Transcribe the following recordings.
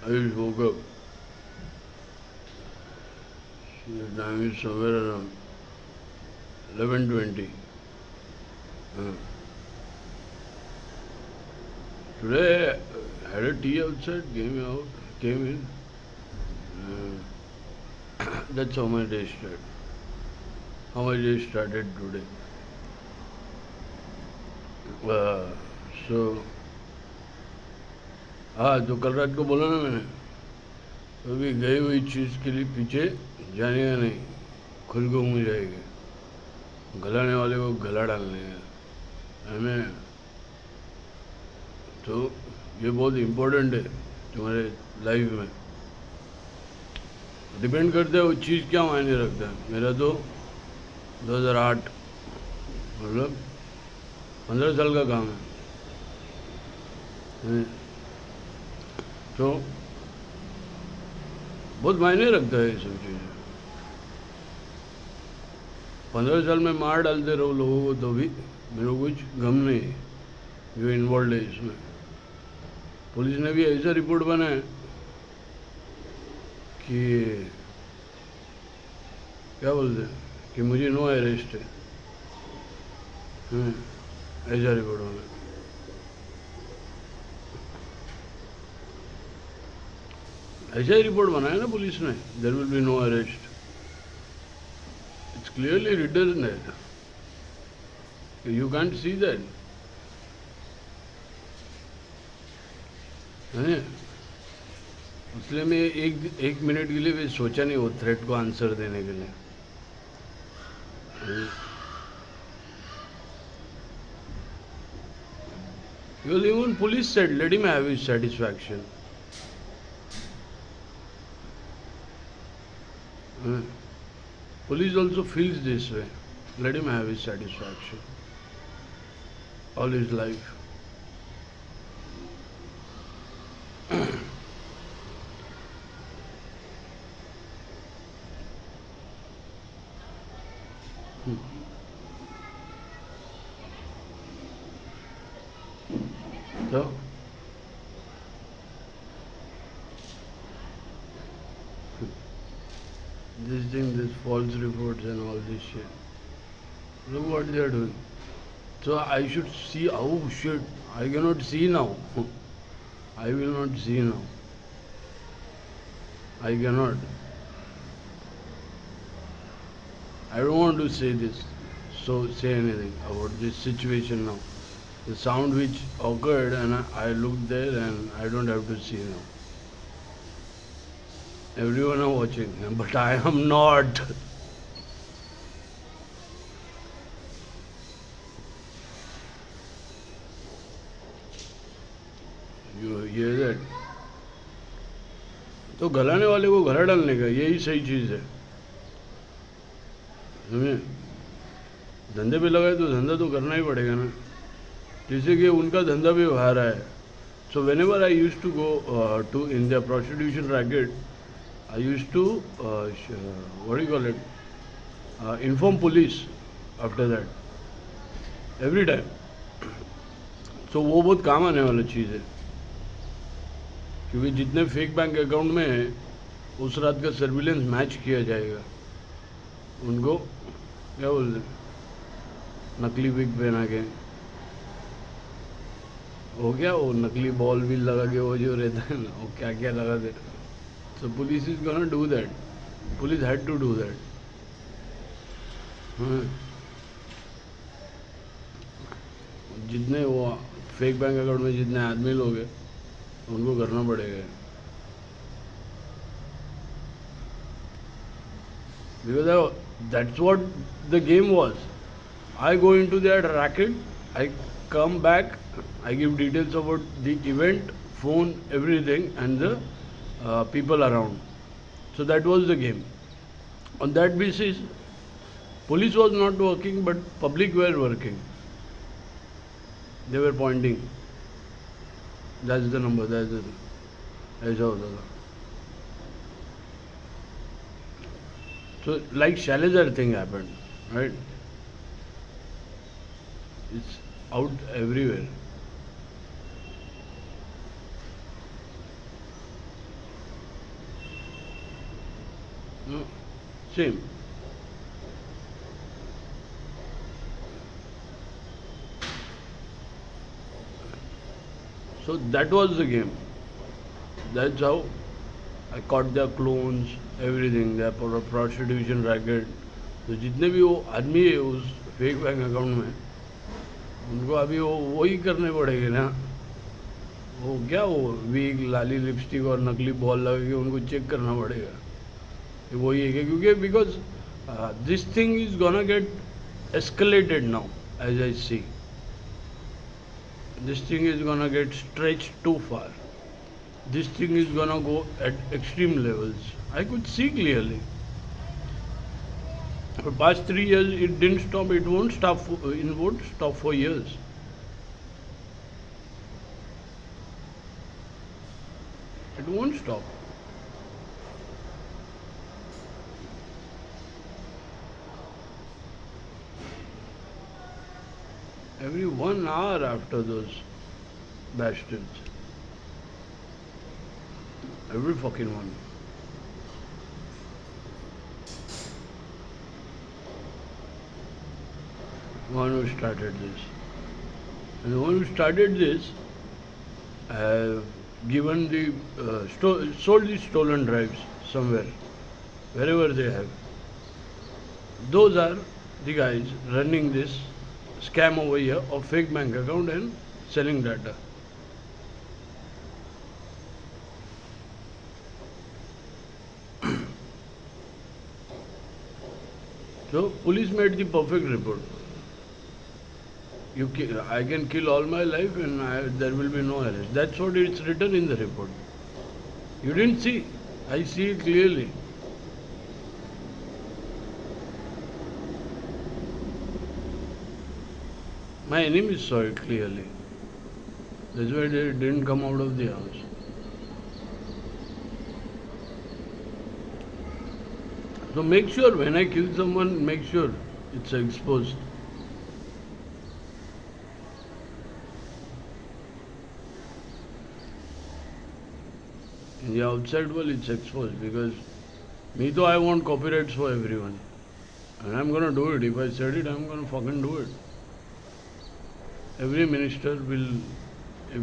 I just woke up. The time is somewhere around 11:20. Uh, Today I had a tea outside, came in. That's how my day started. How my day started today. Uh, so, हाँ तो कल रात को बोला ना मैंने, अभी गई हुई चीज़ के लिए पीछे जाने का नहीं, खुद को मुँह जाएगी, गलाने वाले को गला डालने का है ना। तो ये बहुत इम्पोर्टेंट है तुम्हारे लाइफ में। डिपेंड करता है वो चीज़ क्या मायने रखता है। मेरा तो 2008 मतलब 15 साल का काम है। तो बहुत मायने रखता है ये सब चीज़ें। 15 साल में मार डालते रहो लोगों को तो भी मेरे को कुछ गम नहीं है जो इन्वॉल्व है इसमें। पुलिस ने भी ऐसा रिपोर्ट बनाया कि क्या बोलते हैं कि मुझे नो अरेस्ट है। ऐसा रिपोर्ट बनाया। ऐसा ही रिपोर्ट बनाया ना पुलिस ने, there will be no arrest. It's clearly written that, you can't see that है। इसलिए मैं एक मिनट के लिए भी सोचा नहीं वो थ्रेट को आंसर देने के लिए। Because even police said, let him have his satisfaction. Police also feels this way. Let him have his satisfaction all his life. So, this thing, this false reports and all this shit. Look what they are doing. So I should see, oh shit, I cannot see now. I will not see now. I cannot. I don't want to say this, so say anything about this situation now. The sound which occurred and I looked there and I don't have to see now. Everyone are watching, but I am not. You hear that? तो गलाने वाले को गला डालने का यही सही चीज़ है। समझे? धंधे पे लगाए तो धंधा तो करना ही पड़ेगा ना, जैसे कि उनका धंधा भी बाहर है। So whenever I used to go to in their prostitution racket, I used to what do you call it? Inform police after that every time. So वो बहुत काम आने वाला चीज़ है, क्योंकि जितने फेक बैंक अकाउंट में है उस रात का सर्विलेंस मैच किया जाएगा। उनको क्या बोलते हैं, नकली विग पहना के हो गया, वो नकली बॉल भी लगा के वो जो रहता है ना, वो क्या क्या लगा दे। So police is gonna do that, police had to do that. जितने वो फेक बैंक अकाउंट में जितने आदमी लोग हैं उनको करना पड़ेगा, because that's what the game was. I go into that racket, I come back, I give details about the event, phone, everything, and the people around. So that was the game. On that basis, police was not working, but public were working. They were pointing. That's the number, that's the ऐसा होता था। So like Shailajar thing happened, right? It's out everywhere. No, same. So that was the game. That's how I caught their clones, everything, their prostitution racket. तो जितने भी वो आदमी है उस फेक बैंक अकाउंट में, उनको अभी वो वही करने पड़ेंगे ना। वो क्या वो वीक लाली लिपस्टिक और नकली बॉल लगा के उनको चेक करना पड़ेगा कि वही है क्या, क्योंकि because this thing is gonna get escalated now, as I see. This thing is gonna get stretched too far. This thing is gonna go at extreme levels. I could see clearly. For past 3 years, it didn't stop. It won't stop. It won't stop for years. It won't stop. Every 1 hour after those bastards. Every fucking one. One who started this. And the one who started this have given the sold the stolen drives somewhere, wherever they have. Those are the guys running this scam over here of fake bank account and selling data. So police made the perfect report. I can kill all my life and there will be no arrest. That's what it's written in the report. You didn't see. I see it clearly. My enemies saw it clearly. That's why they didn't come out of the house. So make sure when I kill someone, make sure it's exposed. In the outside world, it's exposed because me though I want copyrights for everyone. And I'm gonna do it. If I said it, I'm gonna fucking do it. Every minister will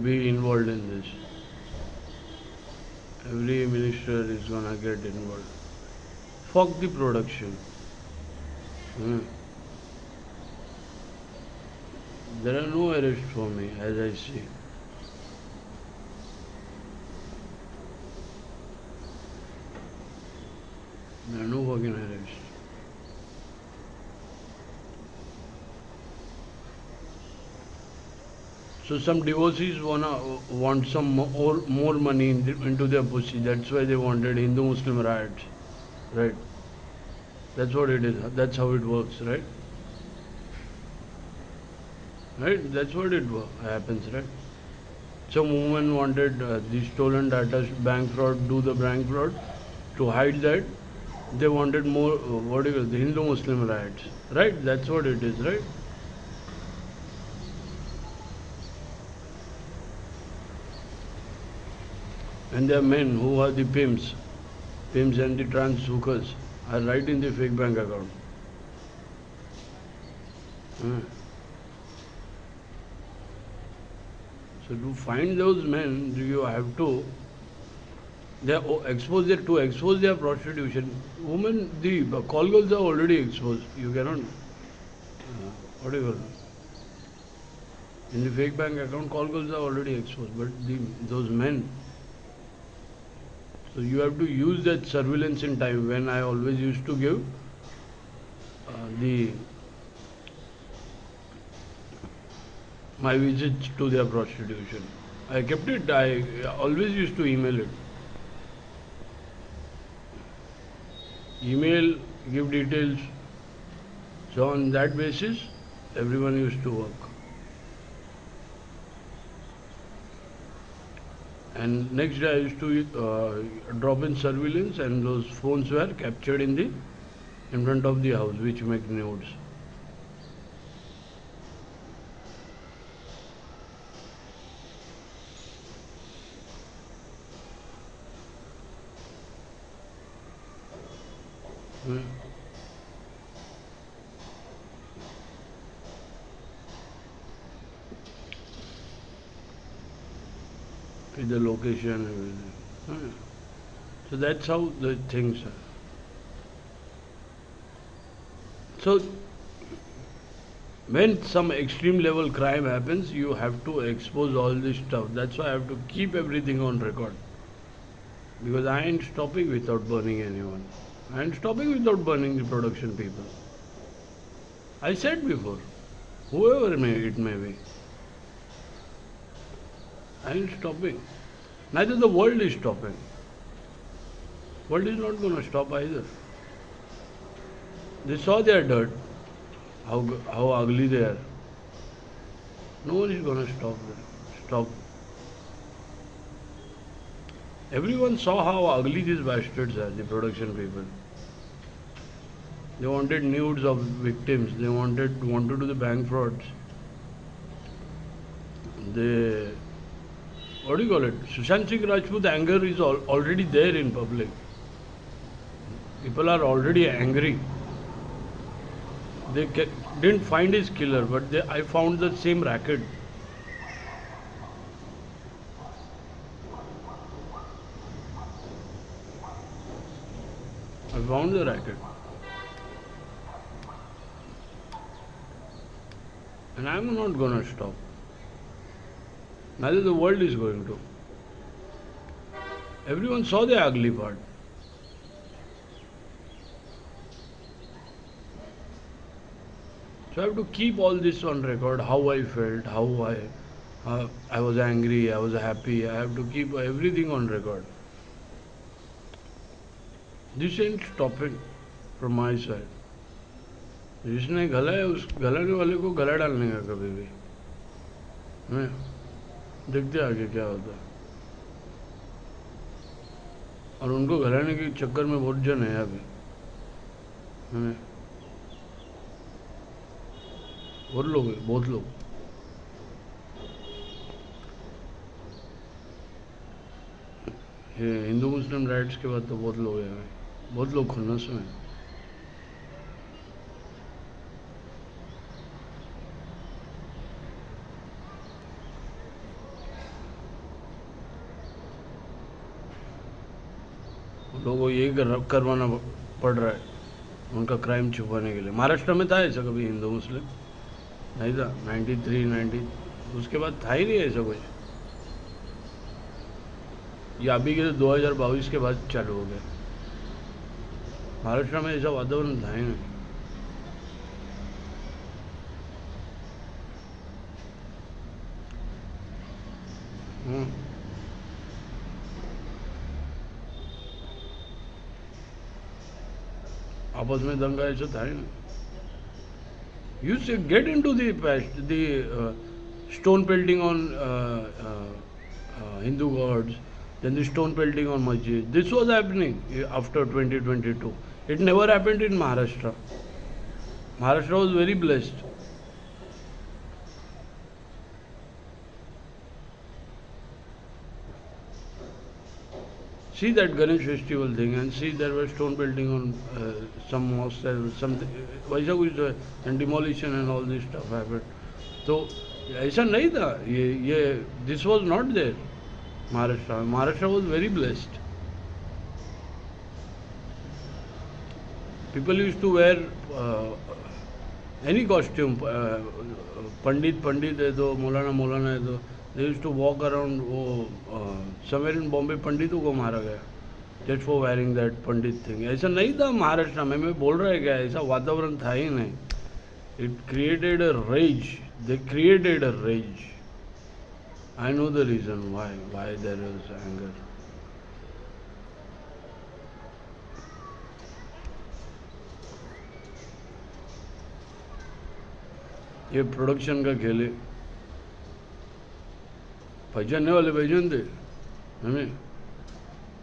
be involved in this. Every minister is gonna get involved. Fuck the production. There are no arrests for me, as I see. There are no fucking arrests. So some divorcees want some more money into their pussy. That's why they wanted Hindu-Muslim riots, right? That's what it is. That's how it works, right? Right? That's what it happens, right? Some woman wanted the stolen data, bank fraud, do the bank fraud. To hide that, they wanted more, what do you call it, the Hindu-Muslim riots, right? That's what it is, right? And there are men who are the pimps and the trans hookers are right in the fake bank account. So to find those men, you have to expose their prostitution. Women, the call girls are already exposed. You cannot, what do you call it? In the fake bank account, call girls are already exposed. But those men, so you have to use that surveillance in time. When I always used to give my visits to their prostitution. I kept it. I always used to email it. Email, give details. So on that basis, everyone used to work. And next day I used to drop in surveillance, and those phones were captured in front of the house, which make notes. Hmm. With the location, everything. Hmm. So that's how the things are. So when some extreme level crime happens, you have to expose all this stuff. That's why I have to keep everything on record. Because I ain't stopping without burning anyone. I ain't stopping without burning the production people. I said before, whoever it may be, I ain't stopping. Neither the world is stopping. World is not going to stop either. They saw their dirt, how ugly they are. No one is going to stop them. Stop. Everyone saw how ugly these bastards are, the production people. They wanted nudes of victims. They wanted to do the bank frauds. They, what do you call it? Sushant Singh Rajput anger is already there in public. People are already angry. They didn't find his killer, but I found the same racket. I found the racket. And I'm not going to stop. Neither the world is going to. Everyone saw the ugly part. So I have to keep all this on record, how I felt, how I was angry, I was happy. I have to keep everything on record. This ain't stopping from my side. जिसने गला है उस गलाने वाले को गला डालने का कभी भी हैं? देखते आगे क्या होता है। और उनको गलाने के चक्कर में बहुत जन है अभी हैं? बहुत लोग ये हिंदू मुस्लिम राइट्स के बाद तो बहुत लोग हैं, बहुत लोग खुन्नस में। लोगों को यही करवाना पड़ रहा है उनका क्राइम छुपाने के लिए। महाराष्ट्र में था ऐसा कभी हिंदू मुस्लिम? नहीं था। 93, 90 उसके बाद था ही नहीं ऐसा कुछ। ये अभी के 2022 के बाद चालू हो गया। महाराष्ट्र में ऐसा वातावरण था ही नहीं। आपस में दंगा ऐसा था ही नहीं। You get into the stone pelting on Hindu gods, then the stone pelting on masjid. This was happening after 2022. It never happened in Maharashtra. Maharashtra was very blessed. See that Ganesh festival thing and see there was stone pelting on some mosques and something, and demolition and all this stuff happened. So ऐसा नहीं था ये this was not there. Maharashtra was very blessed. People used to wear any costume. Pandit है तो मौलाना है तो they used to walk around. somewhere in Bombay पंडितों को मारा गया just for wearing that Pandit thing. ऐसा नहीं था महाराष्ट्र में। मैं बोल रहा है क्या, ऐसा वातावरण था ही नहीं। It created a rage. They created a rage. I know the reason why there was anger. ये प्रोडक्शन का खेल है। पहचानने वाले पहचान थे हमें।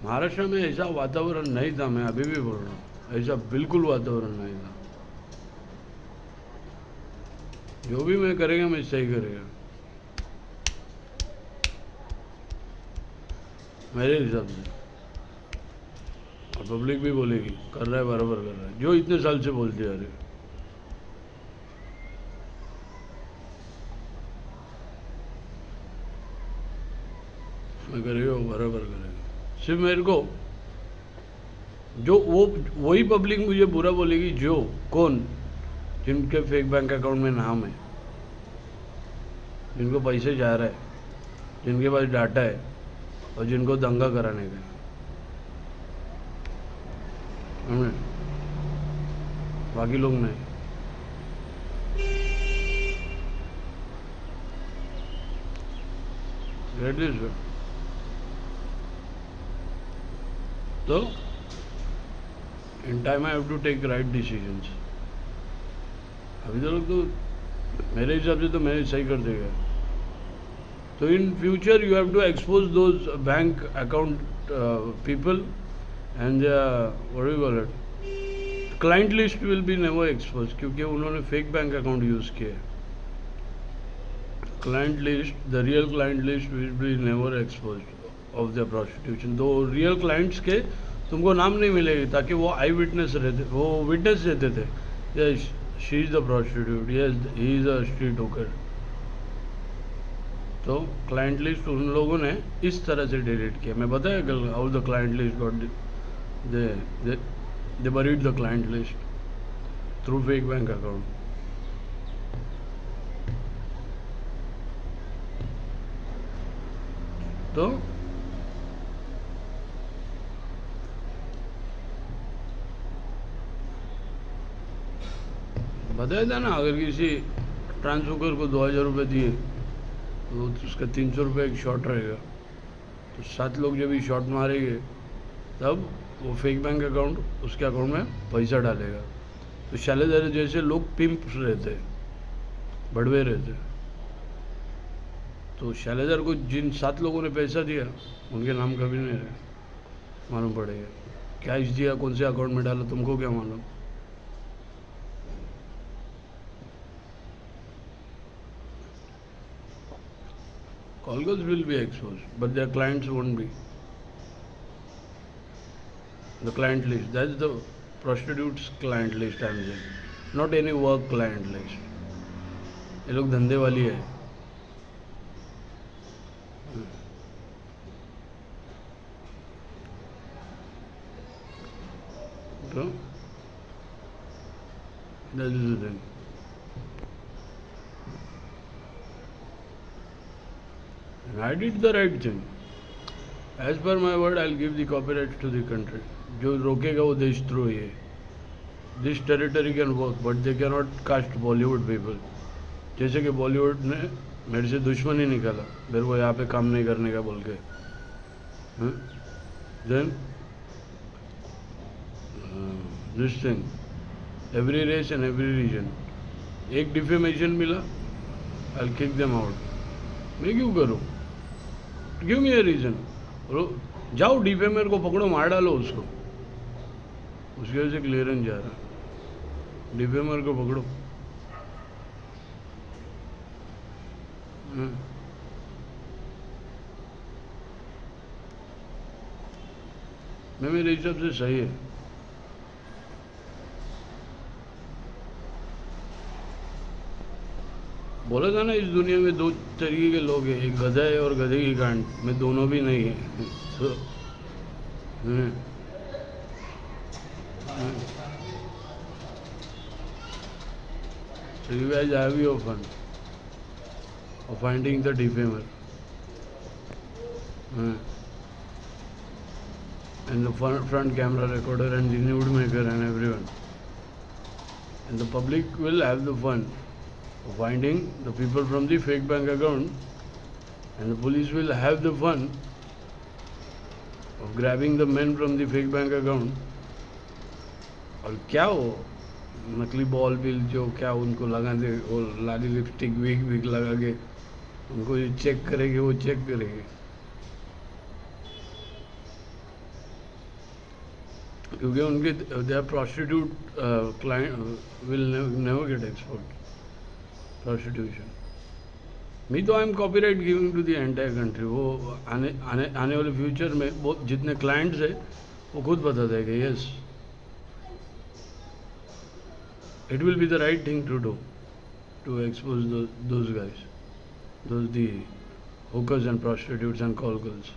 महाराष्ट्र में ऐसा वातावरण नहीं था। मैं अभी भी बोल रहा हूँ, ऐसा बिल्कुल वातावरण नहीं था। जो भी मैं करेगा मैं सही करेगा मेरे हिसाब से। और पब्लिक भी बोलेगी कर रहा है, बराबर कर रहा है, जो इतने साल से बोलते आ रहे। मैं करेगा वो बराबर करेगा। सिर्फ मेरे को जो वो वही पब्लिक मुझे बुरा बोलेगी जो कौन जिनके फेक बैंक अकाउंट में नाम है, जिनको पैसे जा रहा है, जिनके पास डाटा है और जिनको दंगा कराने का हमने, बाकी लोग नहीं। Get this way. तो in time I have to take right decisions. अभी तो मेरे हिसाब से तो मैंने सही कर देगा। तो in future you have to expose those bank account people and what you call it, client list will be never expose, क्योंकि उन्होंने फेक बैंक अकाउंट यूज़ किए। Client list, the real client list will be never expose of the prostitution. दो real clients के तुमको नाम नहीं मिलेगी, ताकि वो आई विटनेस रहते, वो विटनेस देते थे, yes she is the prostitute, yes he is a street होकर। तो क्लाइंट लिस्ट उन लोगों ने इस तरह से डिलीट किया। मैं बताया कल how the client list got, they buried the client list through fake bank account. तो बताया था ना, अगर किसी ट्रांसफर को 2000 रुपये दिए तो उसका 300 रुपये एक शॉट रहेगा। तो 7 लोग जब भी शॉट मारेंगे तब वो फेक बैंक अकाउंट उसके अकाउंट में पैसा डालेगा। तो शैलेदार जैसे लोग पिंप रहते, बड़वे रहते, तो शैलेदार को जिन 7 लोगों ने पैसा दिया उनके नाम कभी नहीं रहे, मालूम पड़ेगा कैश दिया कौन से अकाउंट में डाला, तुमको क्या मालूम। Call girls will be exposed, but their clients won't be. The client list, that's the prostitute's client list I'm saying, not any work client list. ये लोग धंधे वाली है। तो that is the thing. And I did the right thing. As per my word, I'll give the copyrights to the country. जो रोकेगा वो देशद्रोही है। This territory can work, but they cannot cast Bollywood people. जैसे कि बॉलीवुड ने मेरे से दुश्मनी निकाला, मेरे को यहाँ पे काम नहीं करने का बोल के। Then this thing, every race and every region, एक डिफेमेशन मिला, I'll kick them out. मैं क्यों करूँ? Give me a reason. जाओ डिफेमर को पकड़ो, मार डालो उसको, उसकी वजह से क्लियरेंस जा रहा। डिफेमर को पकड़ो। मैं मेरे हिसाब से सही है। बोला था ना, इस दुनिया में 2 तरीके के लोग हैं, एक गधा है और गधे की गांड, में दोनों भी नहीं है। So you guys have your fun of finding the defamer and the front camera recorder and the nude maker and everyone, and the public will have the fun of finding the people from the fake bank account, and the police will have the fun of grabbing the men from the fake bank account. और क्या हो नकली ball bill जो क्या उनको लगा दे, वो लाली lipstick wig लगा के उनको जो चेक करेंगे वो चेक करेंगे, क्योंकि उनके they are prostitute client will never get export prostitution. मी तो I am copyright giving to the entire country. वो आने वाले फ्यूचर में बहुत जितने क्लाइंट्स है वो खुद बताता है कि yes, it will be the right thing to do, to expose those guys, those the hookers and prostitutes and call girls.